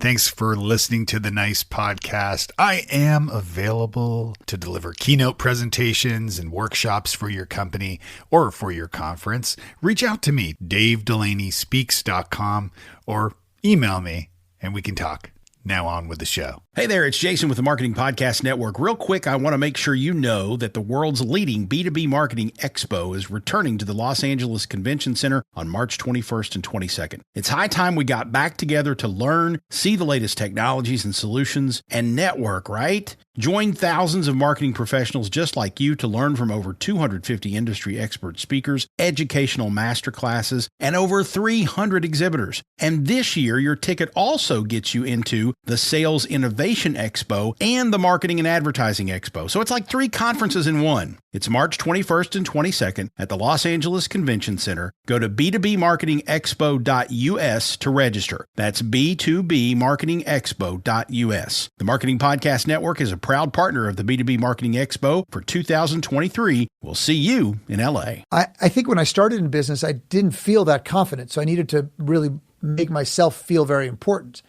Thanks for listening to the Nice Podcast. I am available to deliver keynote presentations and workshops for your company or for your conference. Reach out to me, DaveDelaneySpeaks.com, or email me and we can talk. Now on with the show. Hey there, it's Jason with the Marketing Podcast Network. Real quick, I want to make sure you know that the world's leading B2B Marketing Expo is returning to the Los Angeles Convention Center on March 21st and 22nd. It's high time we got back together to learn, see the latest technologies and solutions, and network, right? Join thousands of marketing professionals just like you to learn from over 250 industry expert speakers, educational masterclasses, and over 300 exhibitors. And this year, your ticket also gets you into the Sales Innovation Expo and the Marketing and Advertising Expo. So it's like 3 conferences in one. It's March 21st and 22nd at the Los Angeles Convention Center. Go to b2bmarketingexpo.us to register. That's b2bmarketingexpo.us. The Marketing Podcast Network is a proud partner of the B2B Marketing Expo for 2023. We'll see you in LA. I think when I started in business, I didn't feel that confident. So I needed to really make myself feel very important.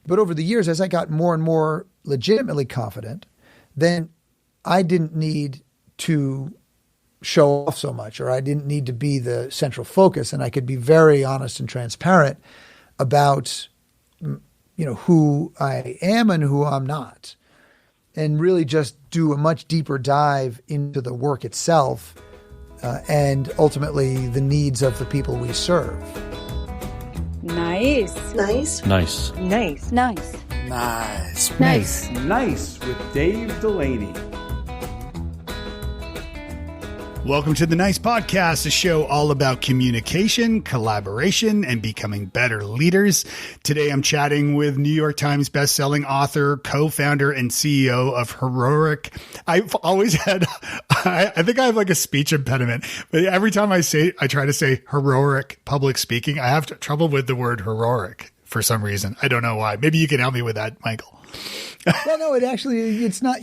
But over the years, as I got more and more legitimately confident, then I didn't need to show off so much, or I didn't need to be the central focus. And I could be very honest and transparent about, who I am and who I'm not, and really just do a much deeper dive into the work itself and ultimately the needs of the people we serve. Nice. Nice. Nice. Nice. Nice. Nice. Nice. Nice with Dave Delaney. Welcome to the Nice Podcast, a show all about communication, collaboration, and becoming better leaders. Today, I'm chatting with New York Times bestselling author, co-founder, and CEO of Heroic. I've always had, I think I have like a speech impediment, but every time I try to say heroic public speaking, I have trouble with the word heroic for some reason. I don't know why. Maybe you can help me with that, Michael. Well, no, it's not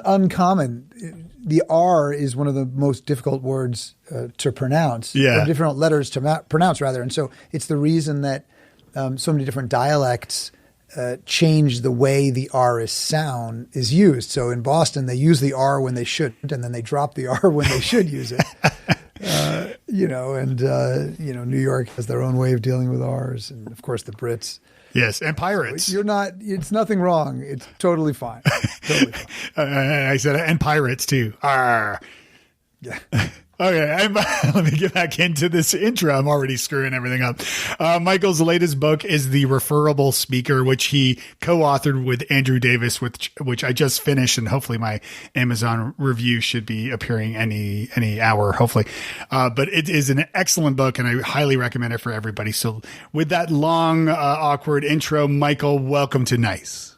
uncommon. The R is one of the most difficult words to pronounce. Yeah. Or different letters to pronounce, rather. And so it's the reason that so many different dialects change the way the R is used. So in Boston, they use the R when they shouldn't, and then they drop the R when they should use it. New York has their own way of dealing with R's, and of course the Brits. Yes, and pirates. It's nothing wrong. It's totally fine. Totally fine. I said, and pirates too. Arr. Yeah. Okay, let me get back into this intro. I'm already screwing everything up. Michael's latest book is The Referable Speaker, which he co-authored with Andrew Davis, which I just finished, and hopefully my Amazon review should be appearing any hour, hopefully. But it is an excellent book, and I highly recommend it for everybody. So with that long, awkward intro, Michael, welcome to Nice.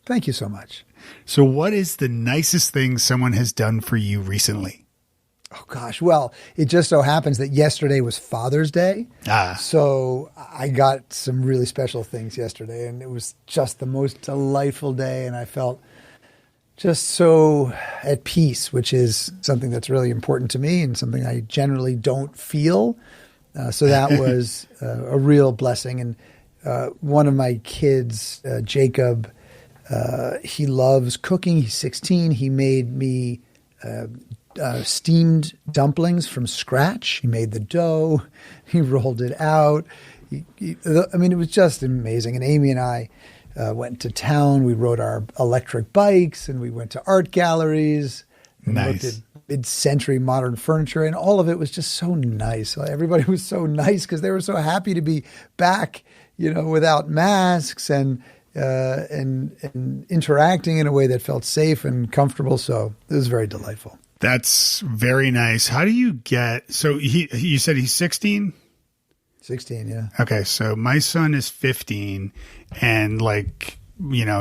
Thank you so much. So what is the nicest thing someone has done for you recently? Oh, gosh. Well, it just so happens that yesterday was Father's Day. So I got some really special things yesterday, and it was just the most delightful day. And I felt just so at peace, which is something that's really important to me and something I generally don't feel. So that was a real blessing. And one of my kids, Jacob, he loves cooking. He's 16. He made me steamed dumplings from scratch. He made the dough. He rolled it out. It was just amazing. And Amy and I went to town. We rode our electric bikes, and we went to art galleries. Nice. Looked at mid-century modern furniture, and all of it was just so nice. Everybody was so nice because they were so happy to be back, without masks and interacting in a way that felt safe and comfortable. So it was very delightful. That's very nice. How do you get, so you said he's 16? 16, yeah. Okay. So my son is 15, and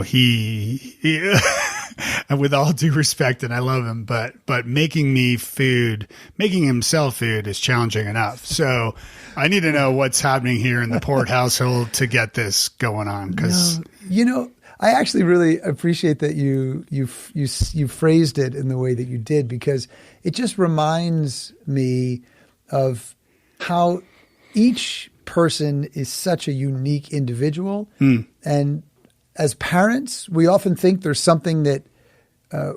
he with all due respect, and I love him, but making himself food is challenging enough. So I need to know what's happening here in the Port household to get this going on. Cause I actually really appreciate that you phrased it in the way that you did, because it just reminds me of how each person is such a unique individual, and as parents, we often think there's something that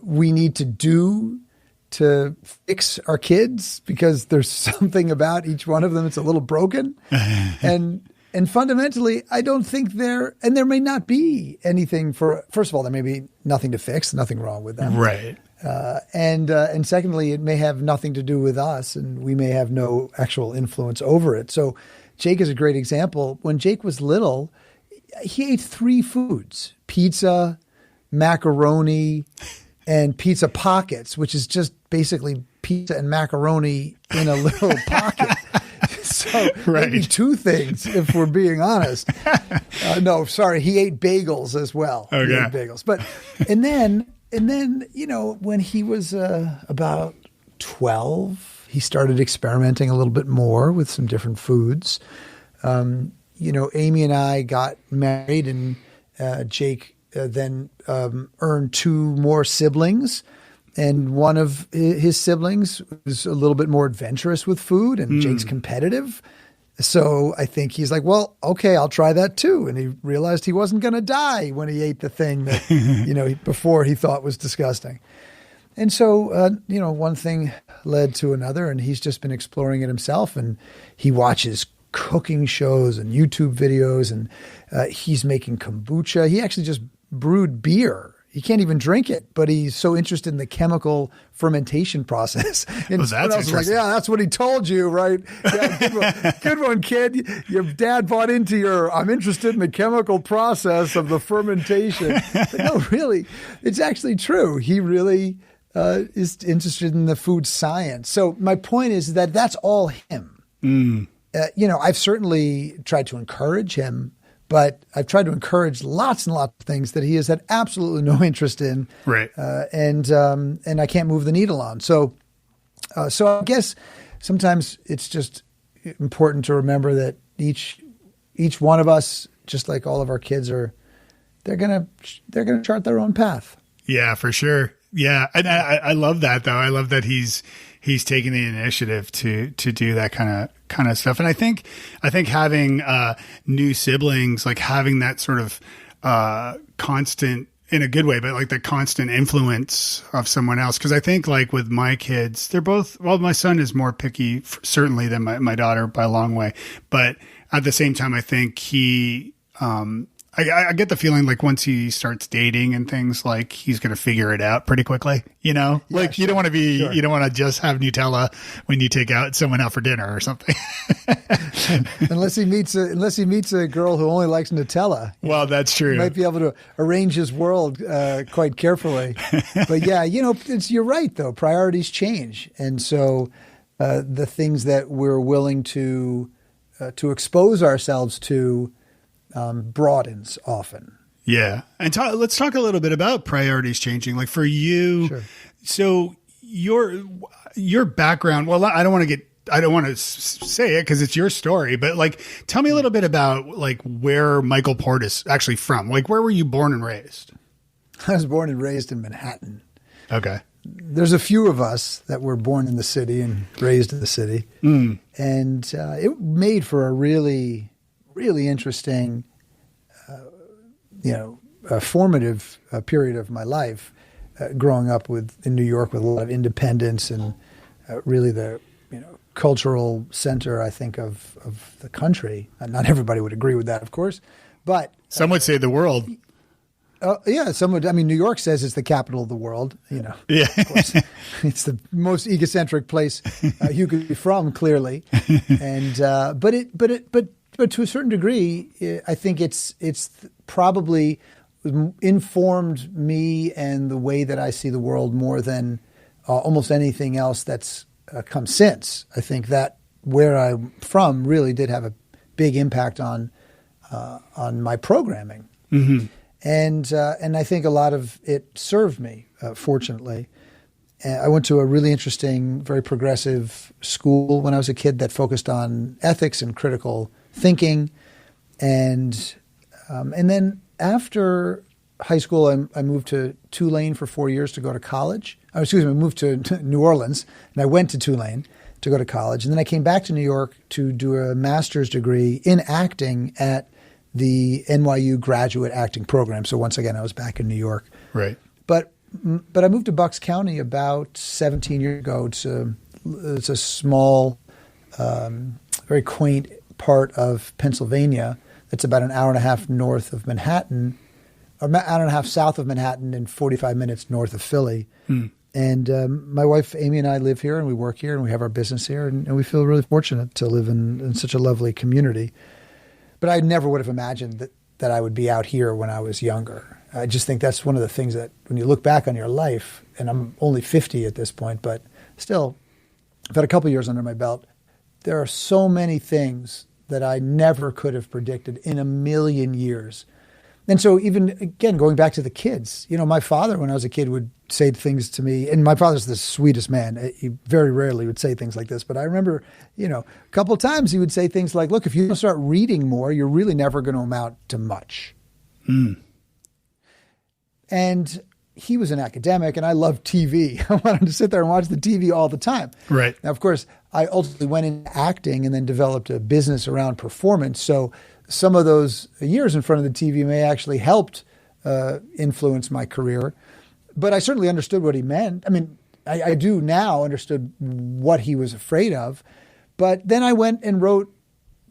we need to do to fix our kids because there's something about each one of them that's a little broken. And fundamentally, I don't think there may not be anything first of all, there may be nothing to fix, nothing wrong with them. Right. And secondly, it may have nothing to do with us and we may have no actual influence over it. So Jake is a great example. When Jake was little, he ate 3 foods: pizza, macaroni, and pizza pockets, which is just basically pizza and macaroni in a little pocket. So maybe 2 things, if we're being honest. No, sorry, he ate bagels as well. Okay. He ate bagels, and then when he was about 12, he started experimenting a little bit more with some different foods. Amy and I got married, and Jake then earned 2 more siblings. And one of his siblings was a little bit more adventurous with food, and Jake's competitive. So I think he's like, well, okay, I'll try that too. And he realized he wasn't going to die when he ate the thing that, before he thought was disgusting. And so, one thing led to another, and he's just been exploring it himself. And he watches cooking shows and YouTube videos, and he's making kombucha. He actually just brewed beer. He can't even drink it, but he's so interested in the chemical fermentation process. And someone else was like, yeah, that's what he told you, right? Yeah, good one, kid. Your dad bought into I'm interested in the chemical process of the fermentation. But no, really, it's actually true. He really is interested in the food science. So my point is that that's all him. I've certainly tried to encourage him, but I've tried to encourage lots and lots of things that he has had absolutely no interest in. Right. And I can't move the needle on. So I guess sometimes it's just important to remember that each one of us, just like all of our kids, they're gonna chart their own path. Yeah, for sure. Yeah. And I love that though. I love that he's taking the initiative to do that kind of stuff. And I think having new siblings, like having that sort of constant, in a good way, but like the constant influence of someone else. Because I think like with my kids, they're both, well, my son is more picky certainly than my daughter by a long way. But at the same time, I think he I get the feeling like once he starts dating and things, like he's going to figure it out pretty quickly, like sure. You don't want to you don't want to just have Nutella when you take someone out for dinner or something. unless he meets a girl who only likes Nutella. Well, that's true. He might be able to arrange his world quite carefully. But yeah, you're right though. Priorities change. And so the things that we're willing to expose ourselves to broadens often. Yeah. And let's talk a little bit about priorities changing. Like for you, sure. So your background, well, I don't want to say it because it's your story, but like, tell me a little bit about like where Michael Port is actually from. Like, where were you born and raised? I was born and raised in Manhattan. Okay. There's a few of us that were born in the city and raised in the city. And it made for a really, really interesting, formative period of my life, growing up in New York with a lot of independence and really the cultural center, I think, of the country. Not everybody would agree with that, of course, but some would say the world. Yeah, some would. I mean, New York says it's the capital of the world. Yeah, of course, it's the most egocentric place you could be from, clearly. And but to a certain degree, I think it's probably informed me and the way that I see the world more than almost anything else that's come since. I think that where I'm from really did have a big impact on my programming. Mm-hmm. And I think a lot of it served me, fortunately. I went to a really interesting, very progressive school when I was a kid that focused on ethics and critical thinking. And then after high school, I moved to Tulane for 4 years to go to college. I moved to New Orleans, and I went to Tulane to go to college. And then I came back to New York to do a master's degree in acting at the NYU graduate acting program. So once again, I was back in New York. Right. But I moved to Bucks County about 17 years ago. It's a small, very quaint part of Pennsylvania. It's about an hour and a half north of Manhattan, or an hour and a half south of Manhattan and 45 minutes north of Philly. And my wife, Amy, and I live here, and we work here, and we have our business here, and we feel really fortunate to live in such a lovely community. But I never would have imagined that I would be out here when I was younger. I just think that's one of the things that when you look back on your life, and I'm only 50 at this point, but still, I've had a couple years under my belt. There are so many things that I never could have predicted in a million years. And so even, again, going back to the kids, my father, when I was a kid, would say things to me, and my father's the sweetest man. He very rarely would say things like this, but I remember, a couple of times he would say things like, look, if you don't start reading more, you're really never going to amount to much. And he was an academic, and I loved TV. I wanted to sit there and watch the TV all the time. Right. Now, of course, I ultimately went into acting and then developed a business around performance. So some of those years in front of the TV may actually helped influence my career. But I certainly understood what he meant. I mean, I do now understood what he was afraid of. But then I went and wrote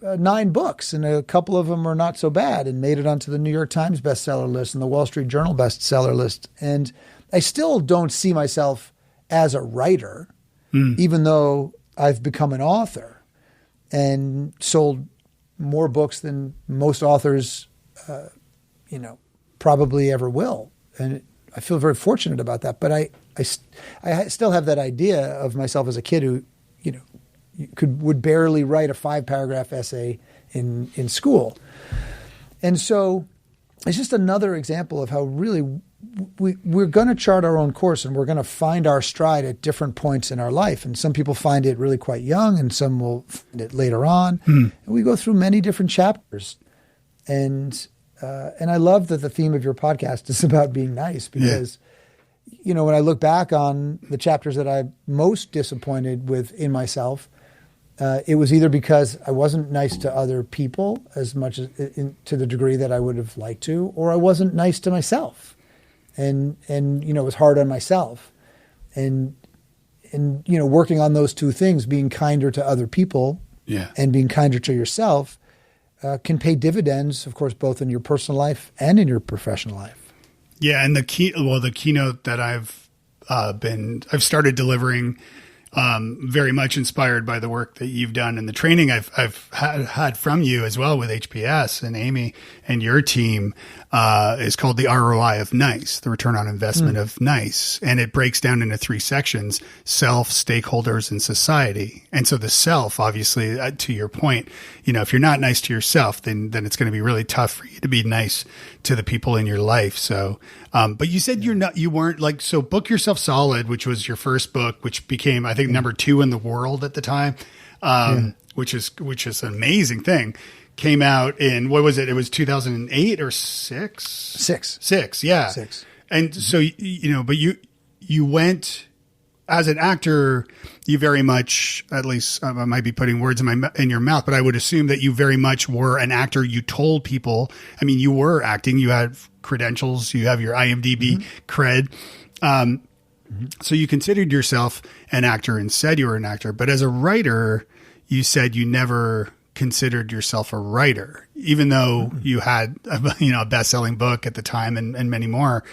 9 books, and a couple of them are not so bad and made it onto the New York Times bestseller list and the Wall Street Journal bestseller list. And I still don't see myself as a writer, even though I've become an author and sold more books than most authors, probably ever will. And I feel very fortunate about that. But I still have that idea of myself as a kid who, would barely write a 5-paragraph essay in school. And so it's just another example of how really we're going to chart our own course, and we're going to find our stride at different points in our life. And some people find it really quite young, and some will find it later on. And we go through many different chapters. And I love that the theme of your podcast is about being nice, because when I look back on the chapters that I'm most disappointed with in myself, it was either because I wasn't nice to other people as much as to the degree that I would have liked to, or I wasn't nice to myself, and it was hard on myself, and working on those two things, being kinder to other people, and being kinder to yourself, can pay dividends, of course, both in your personal life and in your professional life. Yeah, and the keynote that I've started delivering, very much inspired by the work that you've done and the training I've had from you as well with HPS and Amy and your team, is called the ROI of NICE, the return on investment of NICE. And it breaks down into 3 sections: self, stakeholders, and society. And so the self, obviously, to your point, if you're not nice to yourself, then it's going to be really tough for you to be nice to the people in your life. So, but you said you weren't so Book Yourself Solid, which was your first book, which became, I think, number 2 in the world at the time, which is an amazing thing. Came out in, what was it? It was 2008 or 6? 6. Yeah. 6. And so, but you went as an actor, you very much, at least I might be putting words in your mouth, but I would assume that you very much were an actor. You told people, you were acting, you had credentials, you have your IMDb cred. So you considered yourself an actor and said you were an actor, but as a writer, you said you never considered yourself a writer, even though you had a best-selling book at the time and many more.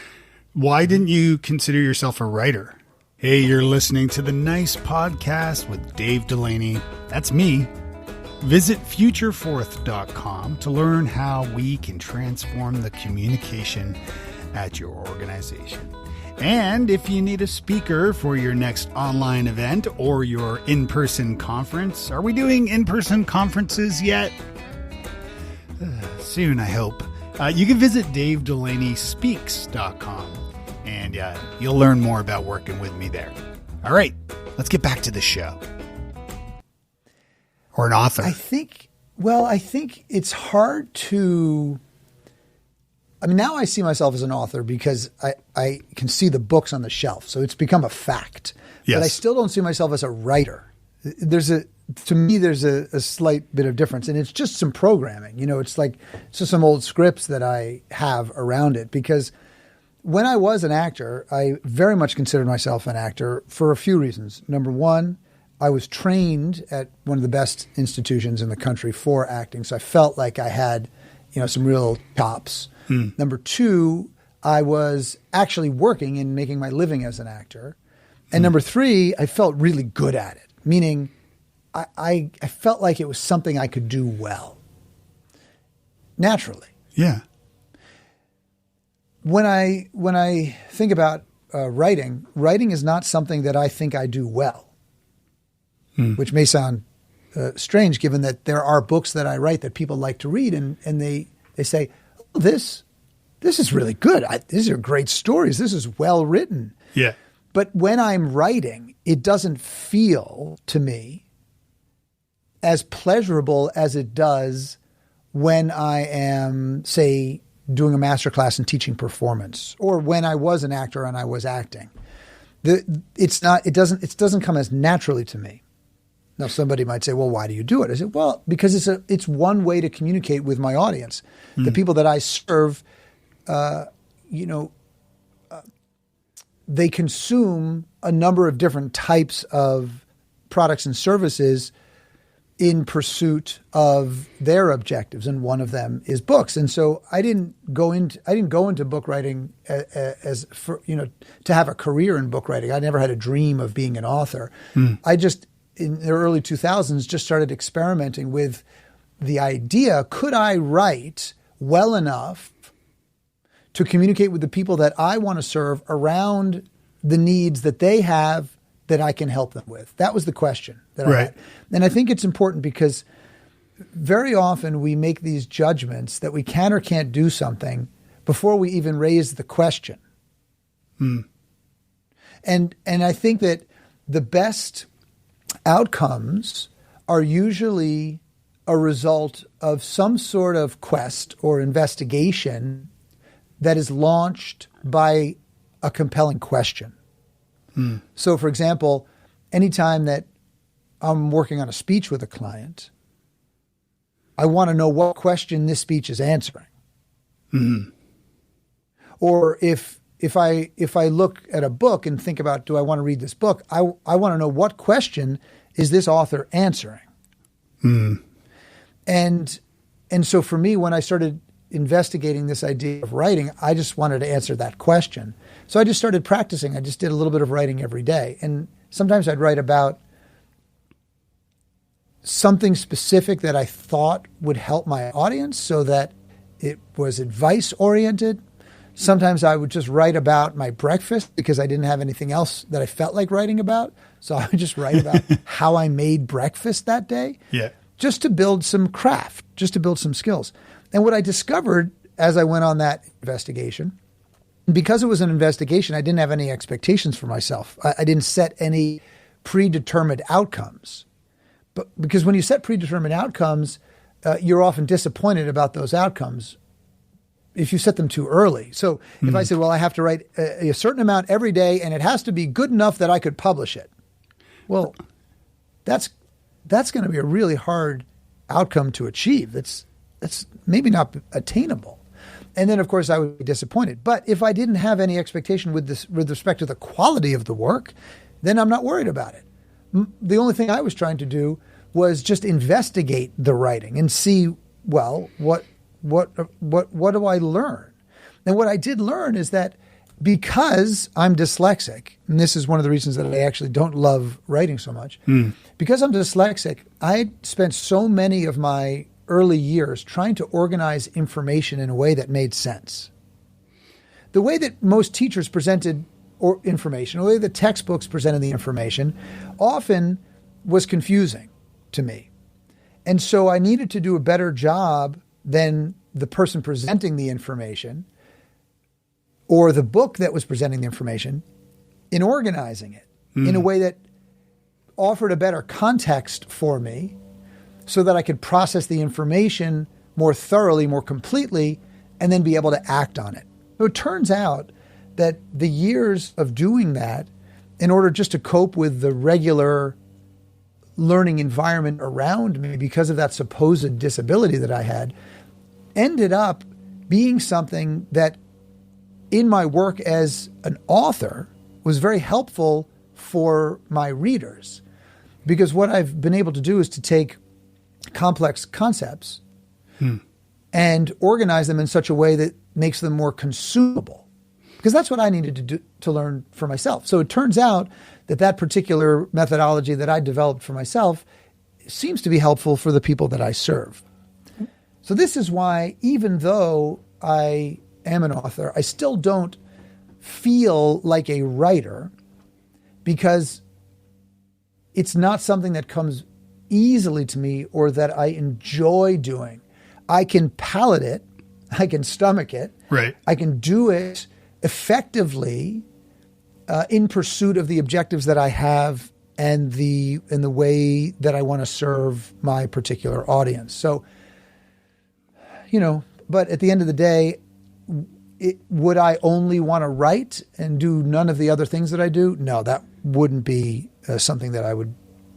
Why didn't you consider yourself a writer? Hey, you're listening to the Nice Podcast with Dave Delaney. That's me. Visit Futureforth.com to learn how we can transform the communication at your organization. And if you need a speaker for your next online event or your in-person conference, are we doing in-person conferences yet? Soon, I hope. You can visit DaveDelaneySpeaks.com, and you'll learn more about working with me there. All right, let's get back to the show. Or an author. I think it's hard to... now I see myself as an author because I can see the books on the shelf. So it's become a fact. Yes. But I still don't see myself as a writer. To me, there's a slight bit of difference, and it's just some programming. It's just some old scripts that I have around it, because when I was an actor, I very much considered myself an actor for a few reasons. Number one, I was trained at one of the best institutions in the country for acting, so I felt like I had, some real chops. Number two, I was actually working and making my living as an actor. And number three, I felt really good at it, meaning I felt like it was something I could do well, naturally. Yeah. When I think about writing is not something that I think I do well, which may sound strange, given that there are books that I write that people like to read, and they say, oh, this is really good. These are great stories. This is well written. Yeah. But when I'm writing, it doesn't feel to me as pleasurable as it does when I am, say, doing a masterclass and teaching performance, or when I was an actor and I was acting. It doesn't come as naturally to me. Now, somebody might say, well, why do you do it? I said, well, because it's one way to communicate with my audience. The people that I serve, they consume a number of different types of products and services in pursuit of their objectives, and one of them is books. And so I didn't go into book writing as for, to have a career in book writing. I never had a dream of being an author. I just, in the early 2000s, just started experimenting with the idea: could I write well enough to communicate with the people that I want to serve around the needs that they have that I can help them with? That was the question that I had. And I think it's important because very often we make these judgments that we can or can't do something before we even raise the question. And I think that the best outcomes are usually a result of some sort of quest or investigation that is launched by a compelling question. So, for example, anytime that I'm working on a speech with a client, I want to know what question this speech is answering. Or if I look at a book and think about, do I want to read this book? I want to know, what question is this author answering? And so for me, when I started investigating this idea of writing, I just wanted to answer that question. So I just started practicing. I just did a little bit of writing every day. And sometimes I'd write about something specific that I thought would help my audience so that it was advice oriented. Sometimes I would just write about my breakfast because I didn't have anything else that I felt like writing about. So I would just write about how I made breakfast that day. Yeah. Just to build some craft, just to build some skills. And what I discovered as I went on that investigation, because it was an investigation, I didn't have any expectations for myself. I didn't set any predetermined outcomes. But because when you set predetermined outcomes, you're often disappointed about those outcomes if you set them too early. So if I said, well, I have to write a certain amount every day and it has to be good enough that I could publish it. Well, that's going to be a really hard outcome to achieve. That's maybe not attainable. And then, of course, I would be disappointed. But if I didn't have any expectation with respect to the quality of the work, then I'm not worried about it. The only thing I was trying to do was just investigate the writing and see, well, what do I learn? And what I did learn is that because I'm dyslexic, and this is one of the reasons that I actually don't love writing so much, because I'm dyslexic, I spent so many of my early years trying to organize information in a way that made sense. The way that most teachers presented information, the way the textbooks presented the information, often was confusing to me. And so I needed to do a better job than the person presenting the information or the book that was presenting the information in organizing it in a way that offered a better context for me so that I could process the information more thoroughly, more completely, and then be able to act on it. So it turns out that the years of doing that, in order just to cope with the regular learning environment around me, because of that supposed disability that I had, ended up being something that in my work as an author was very helpful for my readers. Because what I've been able to do is to take complex concepts and organize them in such a way that makes them more consumable. Because that's what I needed to do to learn for myself. So it turns out that particular methodology that I developed for myself seems to be helpful for the people that I serve. So this is why, even though I am an author, I still don't feel like a writer, because it's not something that comes easily to me or that I enjoy doing. I can palate it. I can stomach it. Right. I can do it effectively in pursuit of the objectives that I have and the way that I want to serve my particular audience. So, but at the end of the day, would I only want to write and do none of the other things that I do? No, that wouldn't be something that I would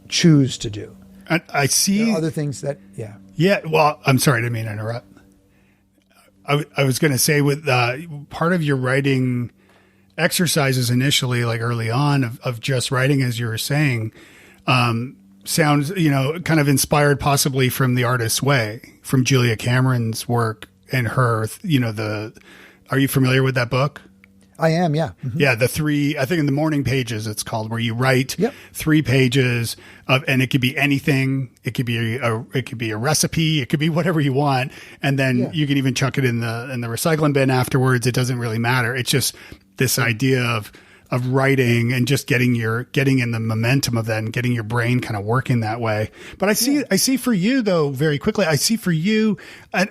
choose to do. I see. There are other things that, yeah. Yeah. Well, I'm sorry, I didn't mean to interrupt. I was going to say, with part of your writing exercises initially, like early on, of just writing, as you were saying, sounds, kind of inspired possibly from The Artist's Way, from Julia Cameron's work and her, are you familiar with that book? I am, yeah. Mm-hmm. Yeah, the 3, I think in the morning pages it's called, where you write 3 pages of, and it could be anything. It could be a recipe. It could be whatever you want, and then you can even chuck it in the recycling bin afterwards. It doesn't really matter. It's just this idea of writing and just getting in the momentum of that and getting your brain kind of working that way. But I see for you, though, very quickly, I see for you, and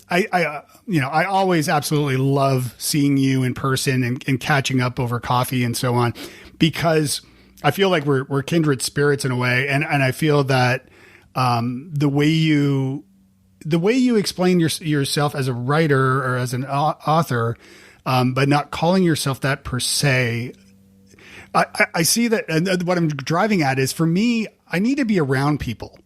I always absolutely love seeing you in person and catching up over coffee and so on, because I feel like we're kindred spirits in a way. And I feel that, the way you explain yourself as a writer or as an author, but not calling yourself that per se, I see that. And what I'm driving at is, for me, I need to be around people.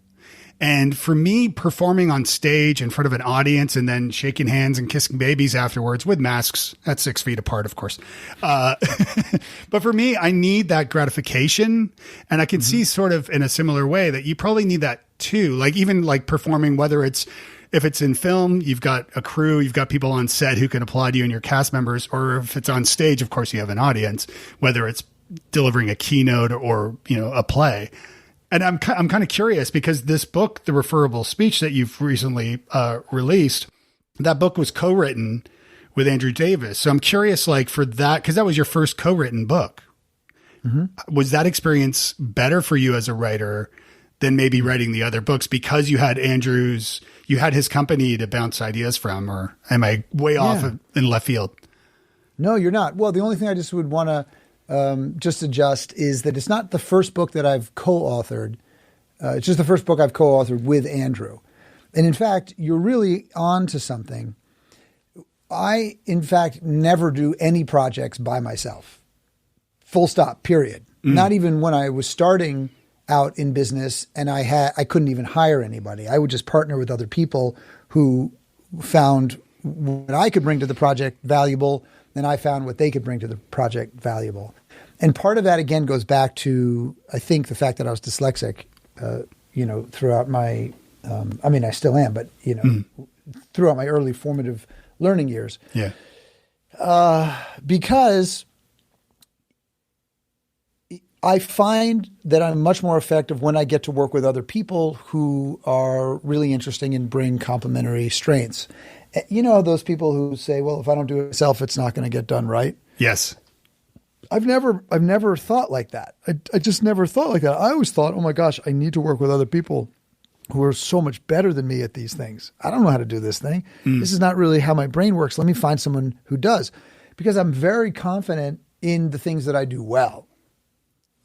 And for me, performing on stage in front of an audience and then shaking hands and kissing babies afterwards, with masks at 6 feet apart, of course. But for me, I need that gratification. And I can see, sort of in a similar way, that you probably need that too. Like, even like performing, if it's in film, you've got a crew, you've got people on set who can applaud you and your cast members, or if it's on stage, of course, you have an audience, whether it's delivering a keynote or, a play. And I'm kind of curious, because this book, The Referable Speech, that you've recently released, that book was co-written with Andrew Davis. So I'm curious, like, for that, because that was your first co-written book. Mm-hmm. Was that experience better for you as a writer than maybe writing the other books, because you had his company to bounce ideas from? Or am I way off in left field? No, you're not. Well, the only thing I just would want to just adjust is that it's not the first book that I've co-authored. It's just the first book I've co-authored with Andrew. And in fact, you're really on to something. I, in fact, never do any projects by myself. Full stop, period. Not even when I was starting out in business and I couldn't even hire anybody. I would just partner with other people who found what I could bring to the project valuable, and I found what they could bring to the project valuable. And part of that, again, goes back to, I think, the fact that I was dyslexic, throughout my, I still am, but, throughout my early formative learning years. Yeah. Because I find that I'm much more effective when I get to work with other people who are really interesting and bring complementary strengths. Those people who say, well, if I don't do it myself, it's not going to get done right. Yes. I've never thought like that. I just never thought like that. I always thought, oh my gosh, I need to work with other people who are so much better than me at these things. I don't know how to do this thing. This is not really how my brain works. Let me find someone who does, because I'm very confident in the things that I do well.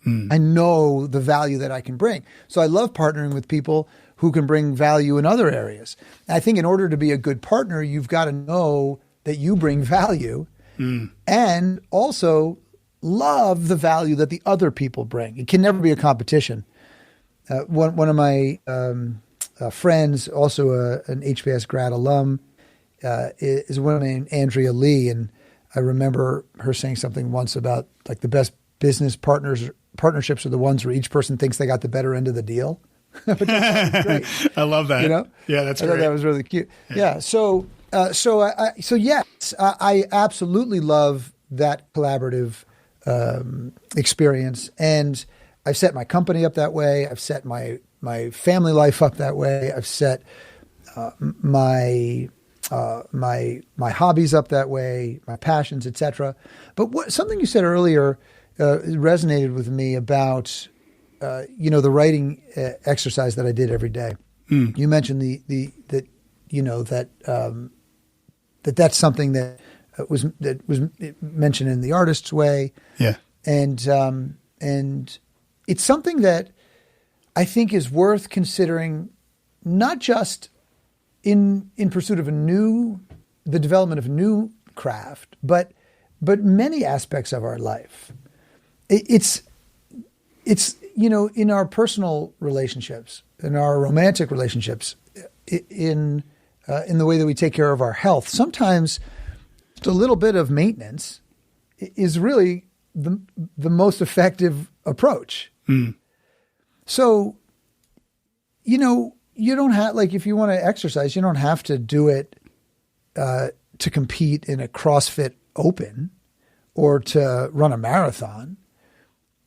I know the value that I can bring. So I love partnering with people who can bring value in other areas. I think in order to be a good partner, you've got to know that you bring value and also love the value that the other people bring. It can never be a competition. One of my friends, also an HBS grad alum, is a woman named Andrea Lee, and I remember her saying something once about like the best business partnerships are the ones where each person thinks they got the better end of the deal. Which great. I love that. You know? Yeah, that's I great. thought that was really cute. Yeah. So yes, I absolutely love that collaborative experience, and I've set my company up that way. I've set my family life up that way. I've set my hobbies up that way, my passions, etc. But something you said earlier resonated with me about the writing exercise that I did every day. You mentioned that's something that was mentioned in the Artist's Way. Yeah, and it's something that I think is worth considering, not just in pursuit of the development of a new craft, but many aspects of our life. It's in our personal relationships, in our romantic relationships, in the way that we take care of our health. Sometimes just a little bit of maintenance is really the most effective approach. So, you don't have, like, if you want to exercise, you don't have to do it to compete in a CrossFit Open or to run a marathon.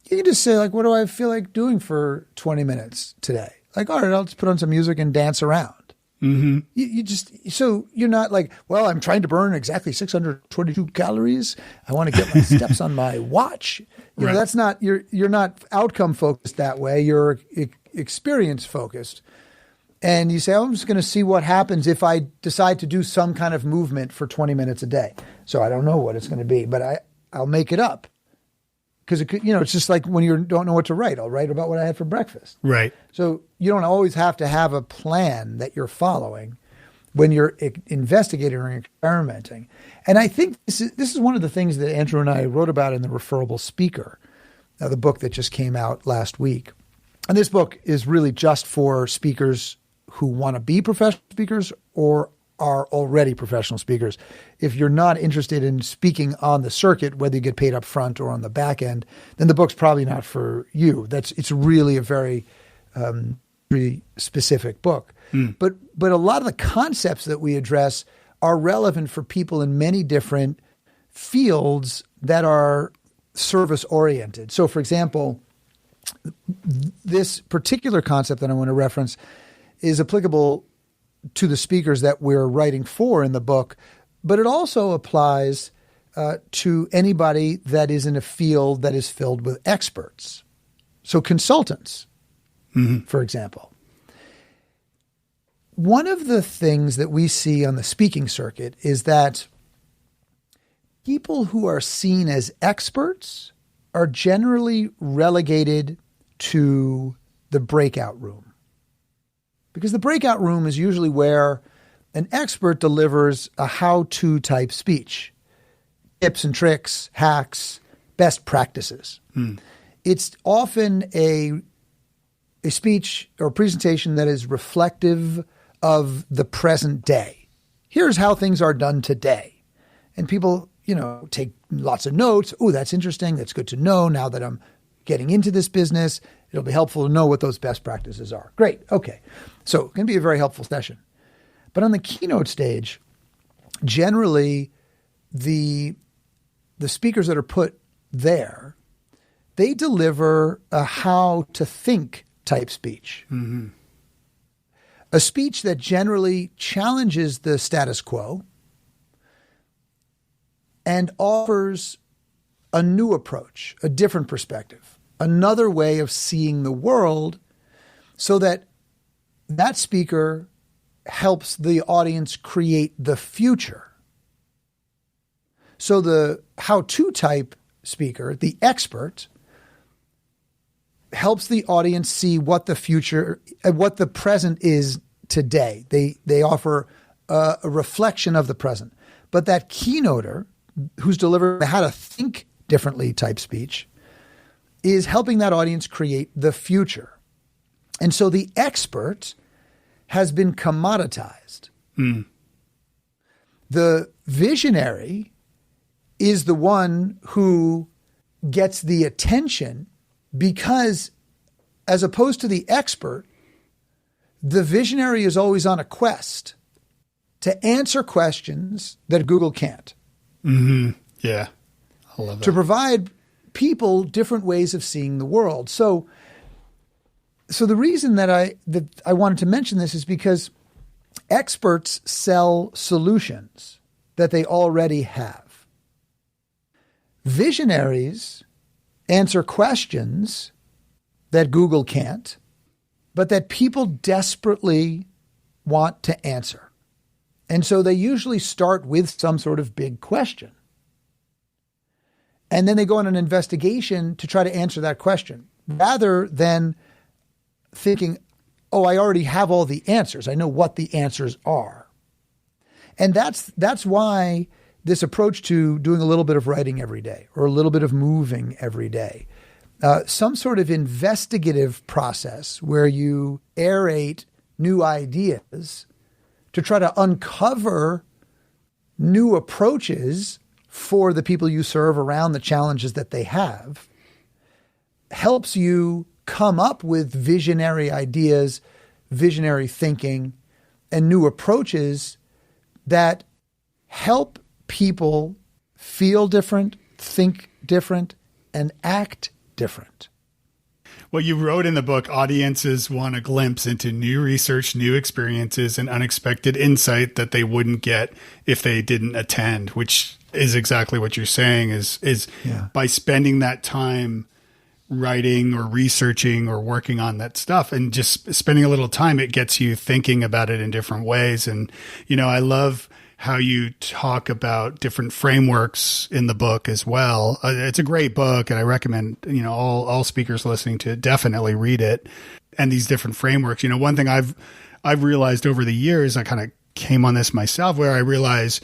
You can just say, like, what do I feel like doing for 20 minutes today? Like, all right, I'll just put on some music and dance around. Mm-hmm. So you're not like, well, I'm trying to burn exactly 622 calories. I want to get my steps on my watch. You know, that's not, you're not outcome focused that way. You're experience focused. And you say, I'm just going to see what happens if I decide to do some kind of movement for 20 minutes a day. So I don't know what it's going to be, but I'll make it up. Because it's just like when you don't know what to write. I'll write about what I had for breakfast. Right. So you don't always have to have a plan that you're following when you're investigating or experimenting. And I think this is one of the things that Andrew and I wrote about in the Referable Speaker, the book that just came out last week. And this book is really just for speakers who want to be professional speakers or are already professional speakers. If you're not interested in speaking on the circuit, whether you get paid up front or on the back end, then the book's probably not for you. It's really a very specific book. But a lot of the concepts that we address are relevant for people in many different fields that are service oriented. So, for example, this particular concept that I want to reference is applicable to the speakers that we're writing for in the book, but it also applies to anybody that is in a field that is filled with experts. So consultants, for example. One of the things that we see on the speaking circuit is that people who are seen as experts are generally relegated to the breakout room. Because the breakout room is usually where an expert delivers a how-to type speech, tips and tricks, hacks, best practices. It's often a speech or presentation that is reflective of the present day. Here's how things are done today. And people, take lots of notes. Oh, that's interesting. That's good to know. Now that I'm getting into this business, it'll be helpful to know what those best practices are. Great. Okay. So it can be a very helpful session. But on the keynote stage, generally the speakers that are put there, they deliver a how to think type speech. A speech that generally challenges the status quo and offers a new approach, a different perspective, another way of seeing the world, so that speaker helps the audience create the future. So the how-to type speaker, the expert, helps the audience see what the future, what the present is today. They offer a reflection of the present. But that keynoter, who's delivering the how to think differently type speech, is helping that audience create the future. And so the expert has been commoditized. The visionary is the one who gets the attention because, as opposed to the expert, the visionary is always on a quest to answer questions that Google can't. Yeah. I love that. To provide people different ways of seeing the world. So the reason that I wanted to mention this is because experts sell solutions that they already have. Visionaries answer questions that Google can't, but that people desperately want to answer. And so they usually start with some sort of big question. And then they go on an investigation to try to answer that question, rather than thinking, oh, I already have all the answers. I know what the answers are. And that's why this approach to doing a little bit of writing every day or a little bit of moving every day, some sort of investigative process where you aerate new ideas to try to uncover new approaches for the people you serve around the challenges that they have, helps you come up with visionary ideas, visionary thinking, and new approaches that help people feel different, think different, and act different. Well, you wrote in the book, audiences want a glimpse into new research, new experiences, and unexpected insight that they wouldn't get if they didn't attend, which is exactly what you're saying is by spending that time writing or researching or working on that stuff and just spending a little time, it gets you thinking about it in different ways. And, I love how you talk about different frameworks in the book as well. It's a great book, and I recommend, all speakers listening to it definitely read it. And these different frameworks, one thing I've realized over the years, I kind of came on this myself, where I realized,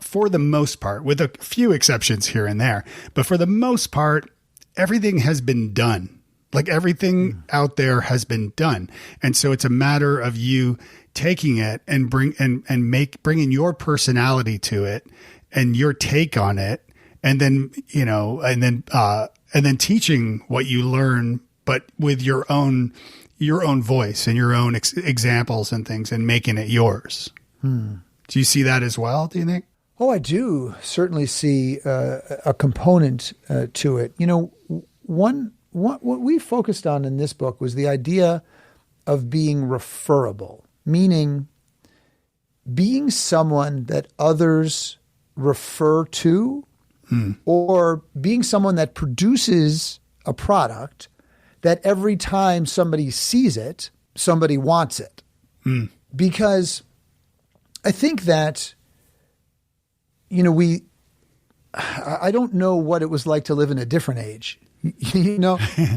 for the most part, with a few exceptions here and there, but for the most part, everything has been done. Like everything out there has been done. And so it's a matter of you taking it and bringing your personality to it and your take on it. And then, and then teaching what you learn, but with your own voice and your own examples and things, and making it yours. Do you see that as well, do you think? Oh, I do certainly see a component to it. What we focused on in this book was the idea of being referable, meaning being someone that others refer to, or being someone that produces a product that every time somebody sees it, somebody wants it. Because I think that, I don't know what it was like to live in a different age.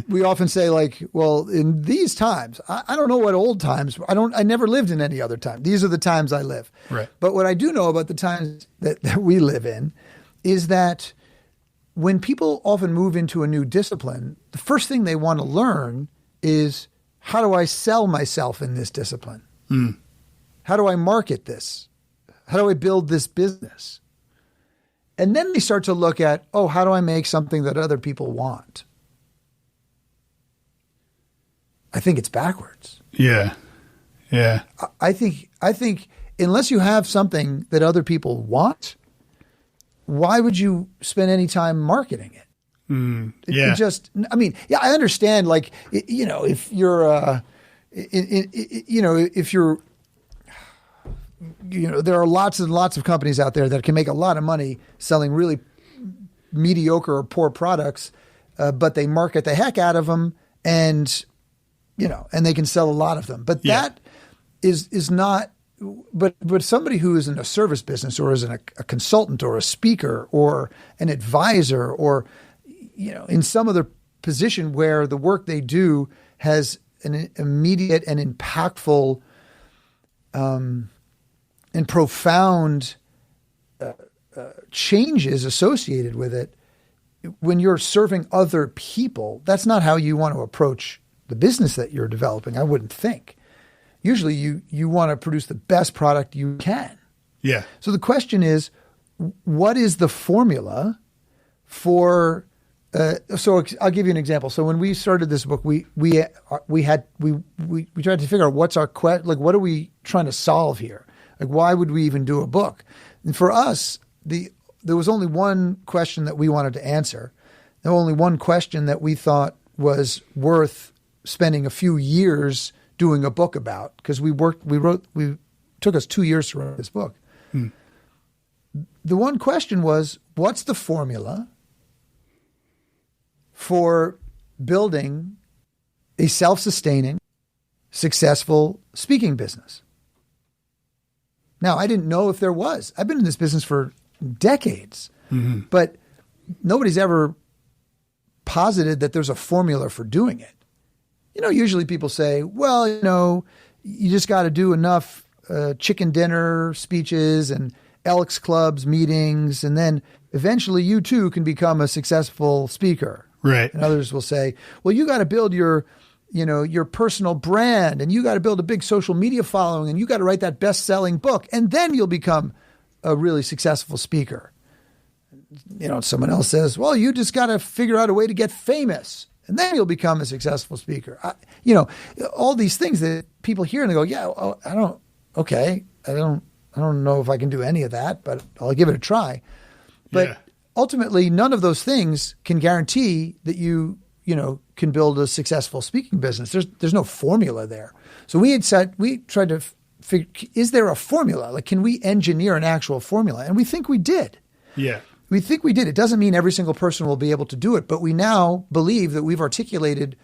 We often say well, in these times, I don't know what old times, I never lived in any other time. These are the times I live. Right. But what I do know about the times that we live in is that when people often move into a new discipline, the first thing they want to learn is, how do I sell myself in this discipline? How do I market this? How do I build this business? And then they start to look at, how do I make something that other people want? I think it's backwards. Yeah. Yeah. I think unless you have something that other people want, why would you spend any time marketing it? I understand, if you're, there are lots and lots of companies out there that can make a lot of money selling really mediocre or poor products, but they market the heck out of them, and they can sell a lot of them. But that is not. But somebody who is in a service business, or is a consultant, or a speaker, or an advisor, or in some other position where the work they do has an immediate and impactful and profound changes associated with it, when you're serving other people, that's not how you want to approach the business that you're developing, I wouldn't think. Usually you want to produce the best product you can. Yeah. So the question is, what is the formula for, so I'll give you an example. So when we started this book, we tried to figure out what's our what are we trying to solve here? Like, why would we even do a book? And for us, there was only one question that we wanted to answer. There was only one question that we thought was worth spending a few years doing a book about, because took us 2 years to write this book. The one question was, what's the formula for building a self-sustaining, successful speaking business? Now, I didn't know if there was. I've been in this business for decades, but nobody's ever posited that there's a formula for doing it. Usually people say, well, you just got to do enough chicken dinner speeches and Elks Clubs meetings, and then eventually you too can become a successful speaker. Right. And others will say, well, you got to build your personal brand, and you got to build a big social media following, and you got to write that best-selling book, and then you'll become a really successful speaker. Someone else says, well, you just got to figure out a way to get famous, and then you'll become a successful speaker. All these things that people hear and they go, yeah, I don't know if I can do any of that, but I'll give it a try. But ultimately, none of those things can guarantee that you can build a successful speaking business. There's no formula there. So we tried to figure, is there a formula? Like, can we engineer an actual formula? And we think we did. Yeah. We think we did. It doesn't mean every single person will be able to do it, but we now believe that we've articulated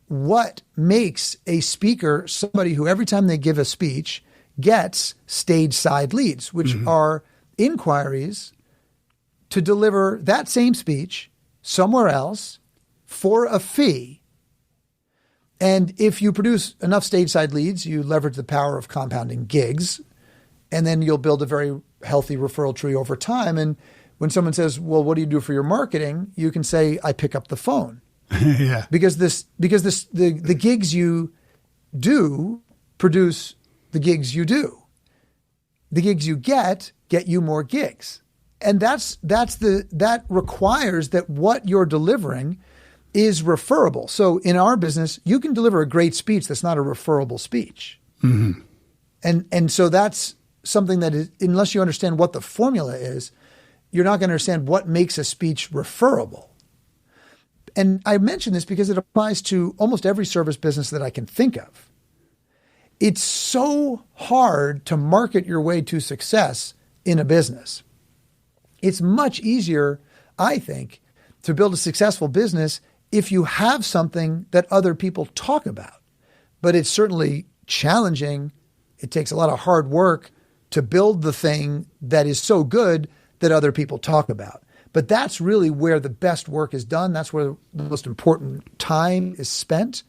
what makes a speaker somebody who every time they give a speech gets stage side leads, which are inquiries to deliver that same speech somewhere else for a fee. And if you produce enough stage side leads, you leverage the power of compounding gigs, and then you'll build a very healthy referral tree over time. And when someone says, well, what do you do for your marketing? You can say, I pick up the phone. Yeah. Because the gigs you do produce the gigs you do. The gigs you get you more gigs. And that requires that what you're delivering is referable. So in our business, you can deliver a great speech that's not a referable speech. And so that's something that is, unless you understand what the formula is, you're not going to understand what makes a speech referable. And I mention this because it applies to almost every service business that I can think of. It's so hard to market your way to success in a business. It's much easier, I think, to build a successful business if you have something that other people talk about. But it's certainly challenging. It takes a lot of hard work to build the thing that is so good that other people talk about. But that's really where the best work is done. That's where the most important time is spent.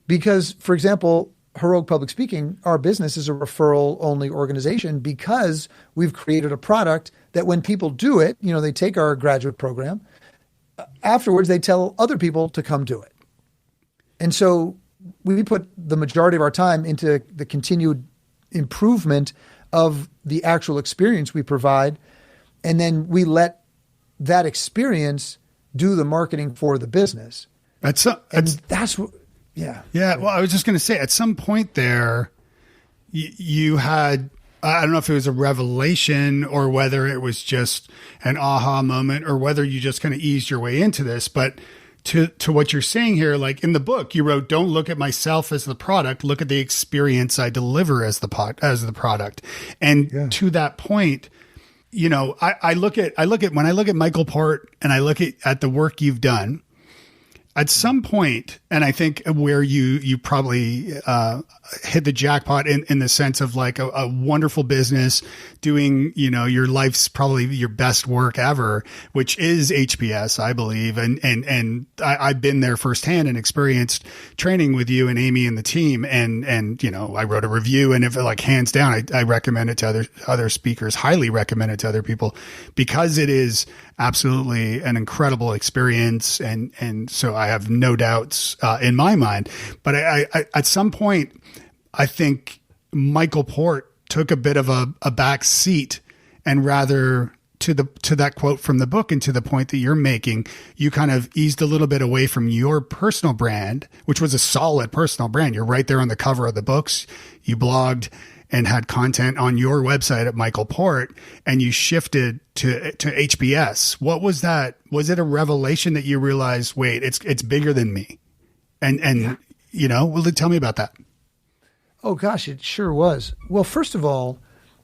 Because, for example, Heroic Public Speaking, our business is a referral-only organization because we've created a product that when people do it, they take our graduate program. Afterwards, they tell other people to come do it. And so we put the majority of our time into the continued improvement of the actual experience we provide. And then we let that experience do the marketing for the business. That's what. Yeah. Yeah. Well, I was just going to say, at some point there, you had, I don't know if it was a revelation or whether it was just an aha moment or whether you just kind of eased your way into this. But to what you're saying here, like in the book, you wrote, don't look at myself as the product, look at the experience I deliver as the product. And to that point, I look at when I look at Michael Port and I look at the work you've done, at some point, and I think where you probably hit the jackpot in the sense of like a wonderful business doing, your life's probably your best work ever, which is HBS, I believe. And I've been there firsthand and experienced training with you and Amy and the team. And I wrote a review, and if like hands down, I recommend it to other speakers, highly recommend it to other people, because it is absolutely an incredible experience. And so I have no doubts in my mind. But I at some point, I think Michael Port took a bit of a back seat, and rather to that quote from the book and to the point that you're making, you kind of eased a little bit away from your personal brand, which was a solid personal brand. You're right there on the cover of the books. You blogged and had content on your website at Michael Port, and you shifted to HBS. What was that? Was it a revelation that you realized, wait, it's bigger than me? And you know, well, tell me about that. Oh gosh, it sure was. Well, first of all,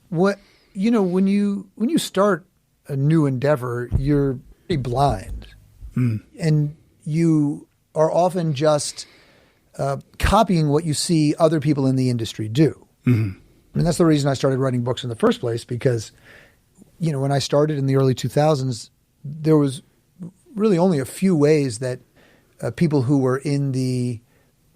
when you start a new endeavor, you're pretty blind, and you are often just copying what you see other people in the industry do. Mm-hmm. I mean, that's the reason I started writing books in the first place, because, you know, when I started in the early 2000s, there was really only a few ways that people who were in the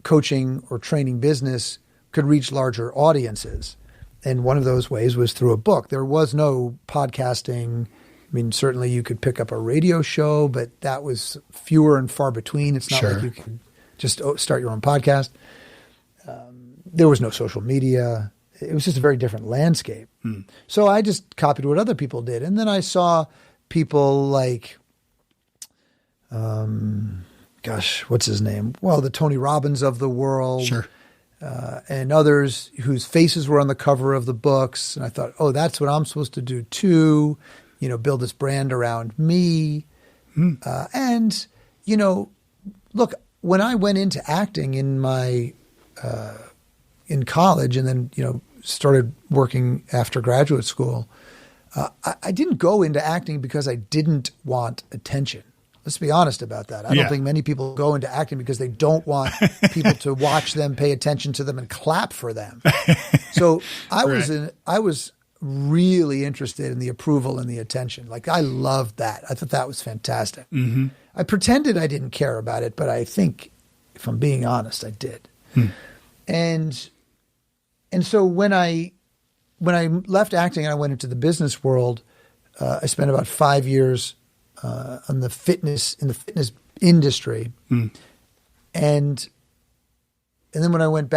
coaching or training business could reach larger audiences. And one of those ways was through a book. There was no podcasting. I mean, certainly you could pick up a radio show, but that was fewer and far between. It's not like you could just start your own podcast. There was no social media. It was just a very different landscape. So I just copied what other people did. And then I saw people like, what's his name? Well, the Tony Robbins of the world. Sure. And others whose faces were on the cover of the books. And I thought, oh, that's what I'm supposed to do too, you know, build this brand around me. And, you know, look, when I went into acting in my in college and then, you know, started working after graduate school, I didn't go into acting because I didn't want attention. Let's be honest about that. I don't think many people go into acting because they don't want people to watch them, pay attention to them, and clap for them. So I was really interested in the approval and the attention. Like, I loved that. I thought that was fantastic. Mm-hmm. I pretended I didn't care about it, but I think, if I'm being honest, I did. And so when I left acting and I went into the business world, I spent about 5 years in the fitness industry. And then when I went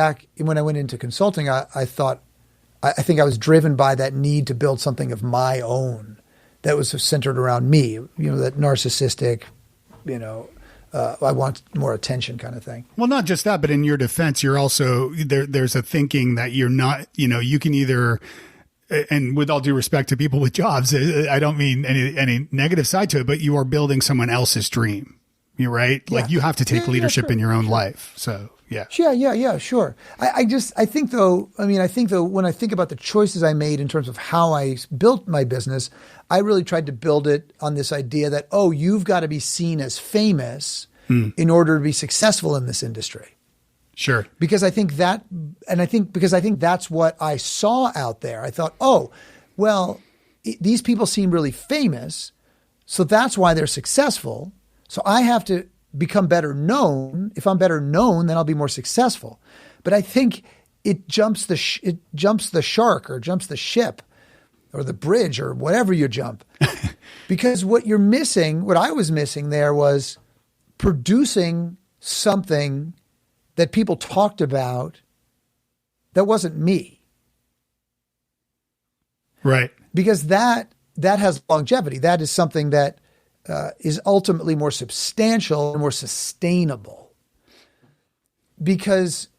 into consulting, I thought, I think I was driven by that need to build something of my own that was centered around me, you know, that narcissistic, you know, I want more attention kind of thing. Well, not just that, but in your defense, you're also there's a thinking that you're not, you know, you can either, and with all due respect to people with jobs, I don't mean any negative side to it, but you are building someone else's dream. You're right. Yeah. Like, you have to take leadership in your own life. So yeah. Sure. I think though, when I think about the choices I made in terms of how I built my business, I really tried to build it on this idea that, oh, you've got to be seen as famous in order to be successful in this industry. Sure. Because I think that's what I saw out there. I thought, oh, well, these people seem really famous, so that's why they're successful. So I have to become better known. If I'm better known, then I'll be more successful. But I think it jumps the shark or jumps the ship or the bridge or whatever you jump. Because what I was missing there was producing something that people talked about that wasn't me. Right. Because that has longevity. That is something that is ultimately more substantial and more sustainable. Because,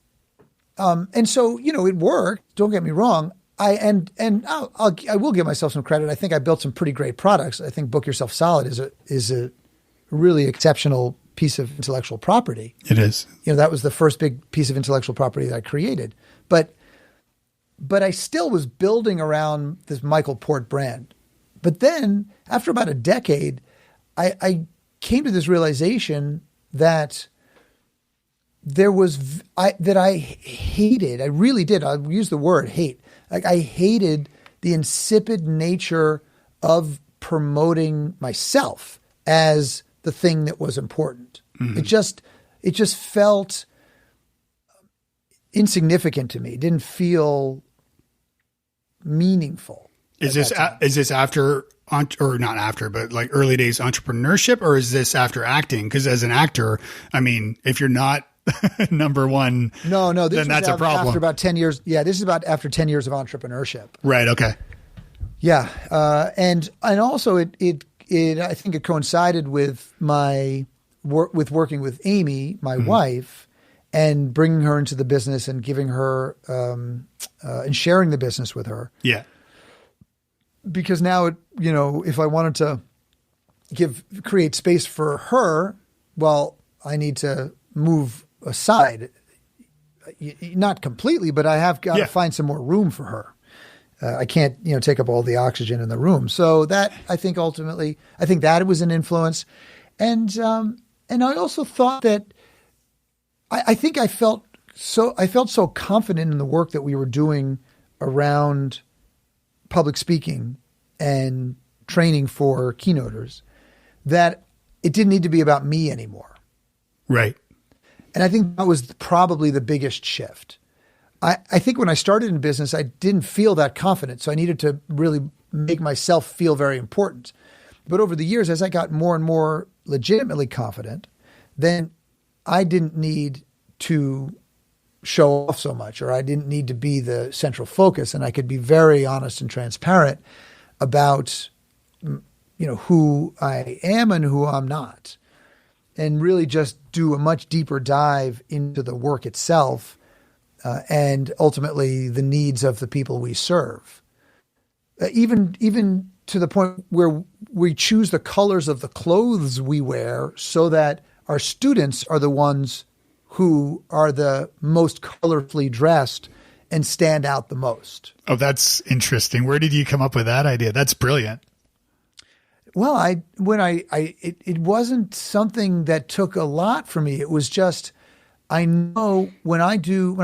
and so, you know, it worked. Don't get me wrong. I will give myself some credit. I think I built some pretty great products. I think Book Yourself Solid is a really exceptional piece of intellectual property. It is. You know, that was the first big piece of intellectual property that I created. But I still was building around this Michael Port brand. But then after about a decade, I came to this realization that I hated. I really did. I'll use the word hate. Like, I hated the insipid nature of promoting myself as the thing that was important. Mm-hmm. It just felt insignificant to me. It didn't feel meaningful. Is this after or not after, but like early days entrepreneurship, or is this after acting? Because as an actor, I mean, if you're not number one, no, then that's a problem. After about 10 years. Yeah, this is about after 10 years of entrepreneurship. Right. Okay. Yeah, and also it I think it coincided with my with working with Amy, my wife, and bringing her into the business and giving her and sharing the business with her. Yeah. Because now, if I wanted to create space for her, well, I need to move aside, not completely, but I have got to find some more room for her. I can't, take up all the oxygen in the room. So that, I think that it was an influence. And I also thought that I felt so confident in the work that we were doing around public speaking and training for keynoters that it didn't need to be about me anymore. Right. And I think that was probably the biggest shift. I think when I started in business, I didn't feel that confident. So I needed to really make myself feel very important. But over the years, as I got more and more legitimately confident, then I didn't need to show off so much, or I didn't need to be the central focus. And I could be very honest and transparent about, who I am and who I'm not, and really just do a much deeper dive into the work itself. And ultimately the needs of the people we serve, even to the point where we choose the colors of the clothes we wear so that our students are the ones who are the most colorfully dressed and stand out the most. Oh, that's interesting. Where did you come up with that idea? That's brilliant. Well, it wasn't something that took a lot for me. It was just, I know when I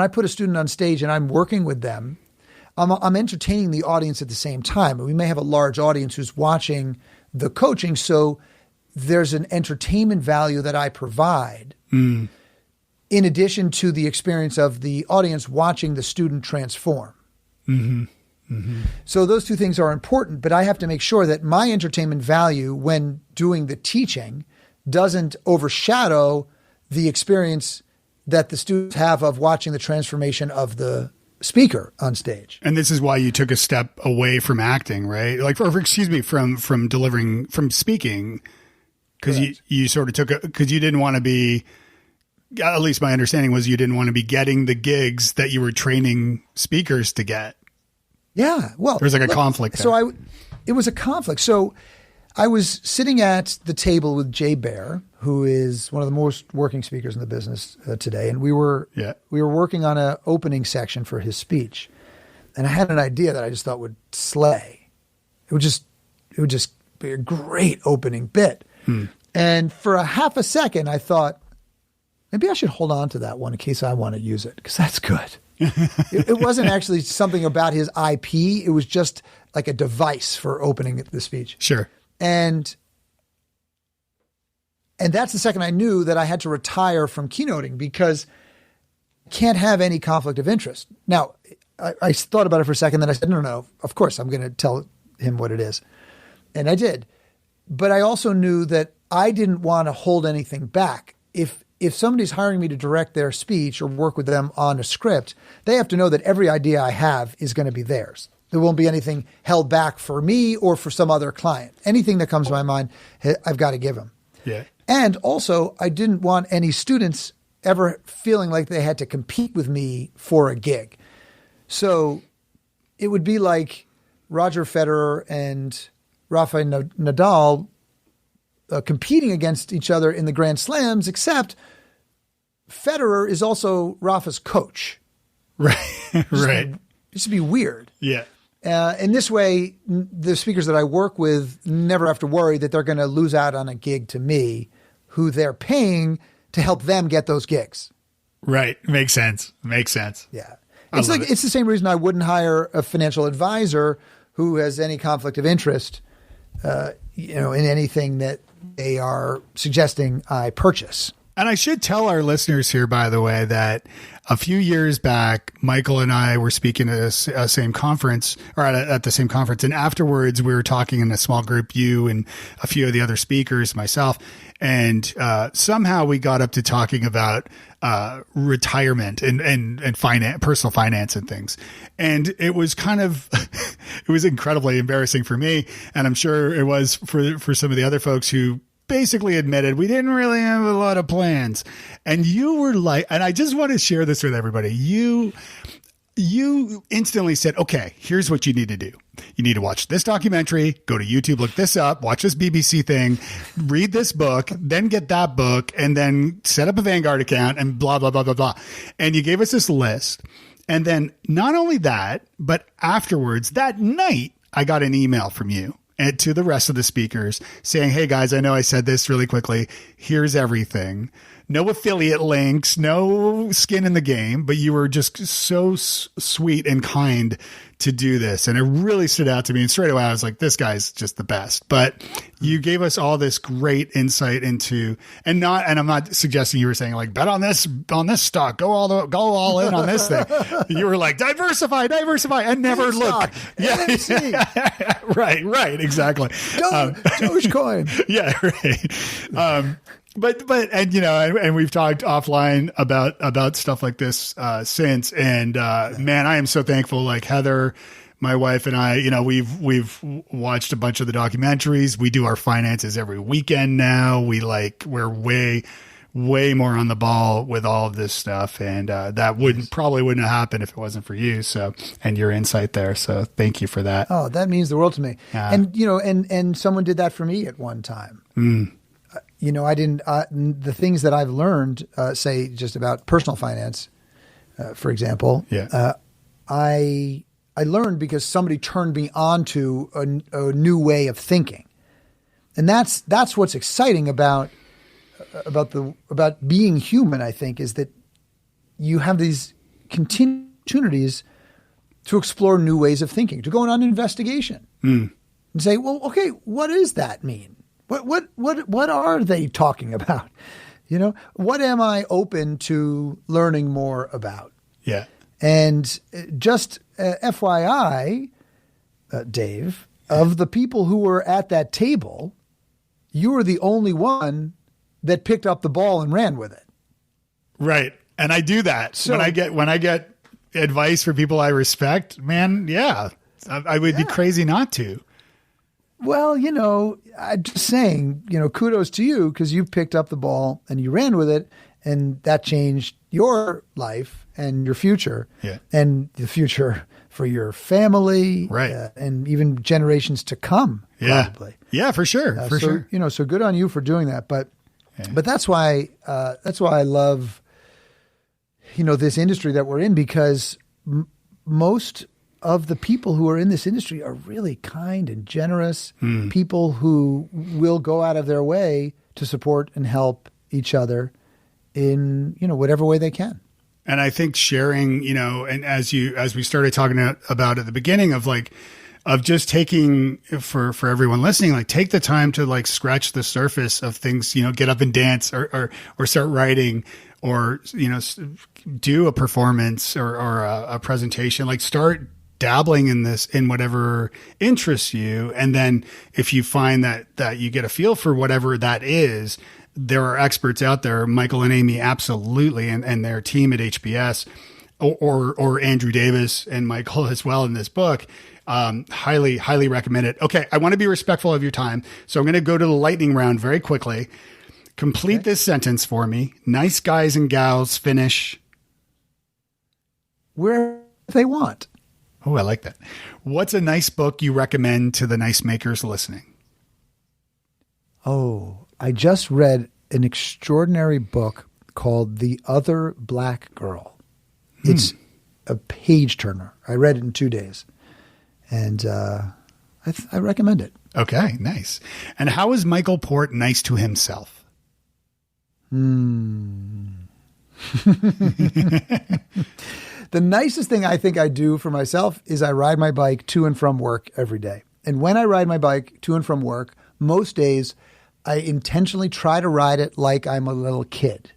put a student on stage and I'm working with them, I'm entertaining the audience at the same time. We may have a large audience who's watching the coaching, so there's an entertainment value that I provide in addition to the experience of the audience watching the student transform. Mm-hmm. Mm-hmm. So those two things are important, but I have to make sure that my entertainment value when doing the teaching doesn't overshadow the experience that the students have of watching the transformation of the speaker on stage. And this is why you took a step away from acting, right? From delivering, from speaking, because you sort of because you didn't want to be, at least my understanding was you didn't want to be getting the gigs that you were training speakers to get. Yeah. Well, there was like a conflict there. So it was a conflict. So I was sitting at the table with Jay Baer, who is one of the most working speakers in the business today. And we were working on an opening section for his speech. And I had an idea that I just thought would slay. It would just be a great opening bit. And for a half a second, I thought, maybe I should hold on to that one in case I want to use it, because that's good. It wasn't actually something about his IP. It was just like a device for opening the speech. Sure. And that's the second I knew that I had to retire from keynoting, because I can't have any conflict of interest. Now, I thought about it for a second, then I said, no, of course I'm going to tell him what it is. And I did. But I also knew that I didn't want to hold anything back. If somebody's hiring me to direct their speech or work with them on a script, they have to know that every idea I have is going to be theirs. There won't be anything held back for me or for some other client. Anything that comes to my mind, I've got to give them. Yeah. And also, I didn't want any students ever feeling like they had to compete with me for a gig. So it would be like Roger Federer and Rafael Nadal competing against each other in the Grand Slams, except Federer is also Rafa's coach. Right. Right. This would be weird. Yeah. In this way, the speakers that I work with never have to worry that they're going to lose out on a gig to me, who they're paying to help them get those gigs. Right. Makes sense. Yeah. It's the same reason I wouldn't hire a financial advisor who has any conflict of interest, in anything that they are suggesting I purchase. And I should tell our listeners here, by the way, that a few years back, Michael and I were speaking at a same conference, or at the same conference. And afterwards, we were talking in a small group, you and a few of the other speakers, myself. And somehow we got up to talking about retirement and finance, personal finance and things. And it was kind of, it was incredibly embarrassing for me. And I'm sure it was for some of the other folks who basically admitted we didn't really have a lot of plans. And you were like, and I just want to share this with everybody. You instantly said, okay, here's what you need to do. You need to watch this documentary, go to YouTube, look this up, watch this BBC thing, read this book, then get that book, and then set up a Vanguard account and blah, blah, blah, blah, blah. And you gave us this list. And then not only that, but afterwards that night, I got an email from you and to the rest of the speakers saying, hey guys, I know I said this really quickly. Here's everything. No affiliate links, no skin in the game, but you were just so sweet and kind to do this. And it really stood out to me. And straight away, I was like, this guy's just the best. But you gave us all this great insight into, and I'm not suggesting you were saying like, bet on this stock, go all in on this thing. You were like, diversify and never look. Yeah. Right. Exactly. Dogecoin. Yeah. Right. But and you know, and we've talked offline about stuff like this since, and man, I am so thankful. Like Heather, my wife, and I, you know, we've watched a bunch of the documentaries. We do our finances every weekend now. We're way more on the ball with all of this stuff, and that probably wouldn't have happened if it wasn't for you. So, and your insight there. So thank you for that. Oh, that means the world to me. And you know, and someone did that for me at one time. You know, I didn't, the things that I've learned, say just about personal finance, for example, I learned because somebody turned me on to a new way of thinking. And that's what's exciting about being human, I think, is that you have these opportunities to explore new ways of thinking, to go on an investigation and say, well, okay, what does that mean? What are they talking about? You know, what am I open to learning more about? Yeah. And just FYI, Dave, of the people who were at that table, you were the only one that picked up the ball and ran with it. Right. And I do that. So when I get advice for people I respect, man, yeah, I would be crazy not to. Well, you know, I'm just saying, you know, kudos to you because you picked up the ball and you ran with it, and that changed your life and your future, and the future for your family, right, and even generations to come. Probably, for sure, sure. You know, so good on you for doing that. But that's why I love, you know, this industry that we're in, because most of the people who are in this industry are really kind and generous people who will go out of their way to support and help each other in, you know, whatever way they can. And I think sharing, you know, and as we started talking about at the beginning of just taking for everyone listening, like take the time to like scratch the surface of things, you know, get up and dance or start writing, or, you know, do a performance or a presentation, like start dabbling in this, in whatever interests you. And then if you find that you get a feel for whatever that is, there are experts out there, Michael and Amy, absolutely. And their team at HBS or Andrew Davis and Michael as well in this book. Highly recommend it. Okay. I want to be respectful of your time. So I'm going to go to the lightning round very quickly. Complete this sentence for me. Nice guys and gals finish where they want. Oh, I like that. What's a nice book you recommend to the nice makers listening? Oh, I just read an extraordinary book called The Other Black Girl. It's a page turner. I read it in 2 days, and I recommend it. Okay, nice. And how is Michael Port nice to himself? The nicest thing I think I do for myself is I ride my bike to and from work every day. And when I ride my bike to and from work, most days I intentionally try to ride it like I'm a little kid.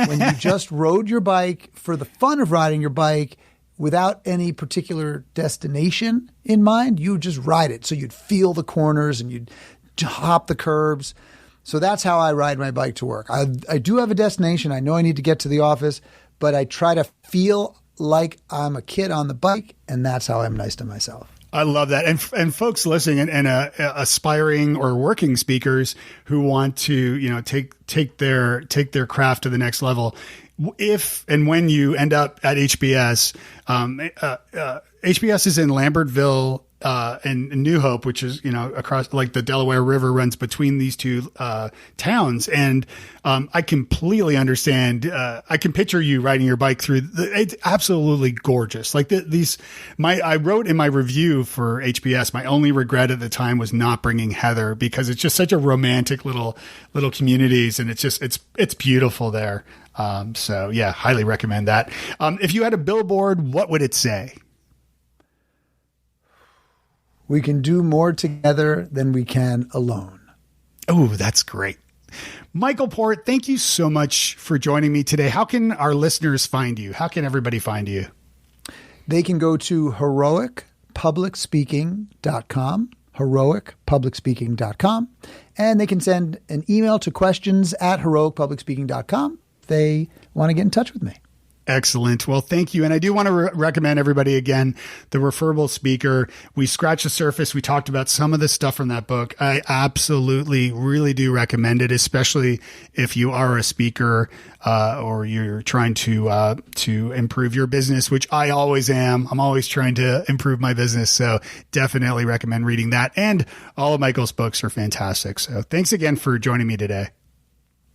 When you just rode your bike for the fun of riding your bike without any particular destination in mind, you would just ride it. So you'd feel the corners and you'd hop the curbs. So that's how I ride my bike to work. I do have a destination. I know I need to get to the office, but I try to feel like I'm a kid on the bike, and that's how I'm nice to myself. I love that. And folks listening and aspiring or working speakers who want to, take their craft to the next level. If and when you end up at HBS, HBS is in Lambertville, and New Hope, which is, across like the Delaware River runs between these two towns. And I completely understand. I can picture you riding your bike through. It's absolutely gorgeous. Like I wrote in my review for HBS, my only regret at the time was not bringing Heather, because it's just such a romantic little communities, and it's beautiful there. So yeah, highly recommend that. If you had a billboard, what would it say? We can do more together than we can alone. Oh, that's great. Michael Port, thank you so much for joining me today. How can our listeners find you? How can everybody find you? They can go to heroicpublicspeaking.com, heroicpublicspeaking.com, and they can send an email to questions@heroicpublicspeaking.com if they want to get in touch with me. Excellent. Well, thank you. And I do want to recommend everybody again, the Referable Speaker. We scratched the surface. We talked about some of the stuff from that book. I absolutely really do recommend it, especially if you are a speaker or you're trying to improve your business, which I always am. I'm always trying to improve my business. So definitely recommend reading that. And all of Michael's books are fantastic. So thanks again for joining me today.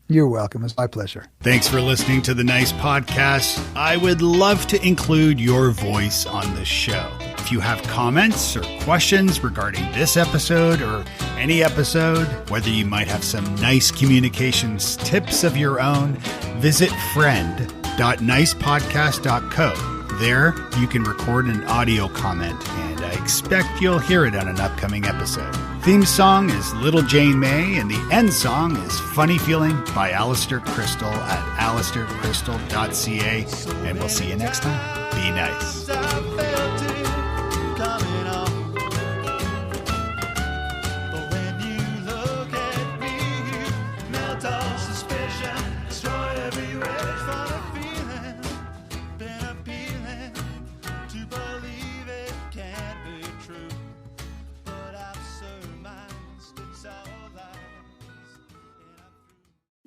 You're welcome. It's my pleasure. Thanks for listening to the Nice Podcast. I would love to include your voice on this show. If you have comments or questions regarding this episode or any episode, whether you might have some nice communications tips of your own, visit friend.nicepodcast.co. There, you can record an audio comment, and I expect you'll hear it on an upcoming episode. Theme song is Little Jane May, and the end song is Funny Feeling by Alistair Crystal at alistaircrystal.ca. And we'll see you next time. Be nice.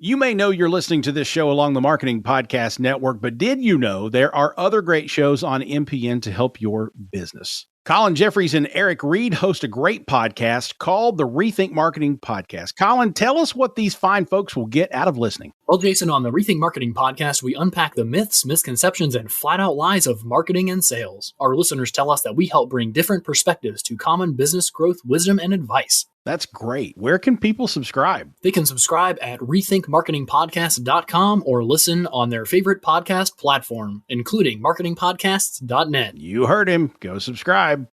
You may know you're listening to this show along the Marketing Podcast Network, but did you know there are other great shows on MPN to help your business? Colin Jeffries and Eric Reed host a great podcast called the Rethink Marketing Podcast. Colin, tell us what these fine folks will get out of listening. Well, Jason, on the Rethink Marketing Podcast, we unpack the myths, misconceptions, and flat-out lies of marketing and sales. Our listeners tell us that we help bring different perspectives to common business growth, wisdom, and advice. That's great. Where can people subscribe? They can subscribe at rethinkmarketingpodcast.com or listen on their favorite podcast platform, including marketingpodcasts.net. You heard him. Go subscribe.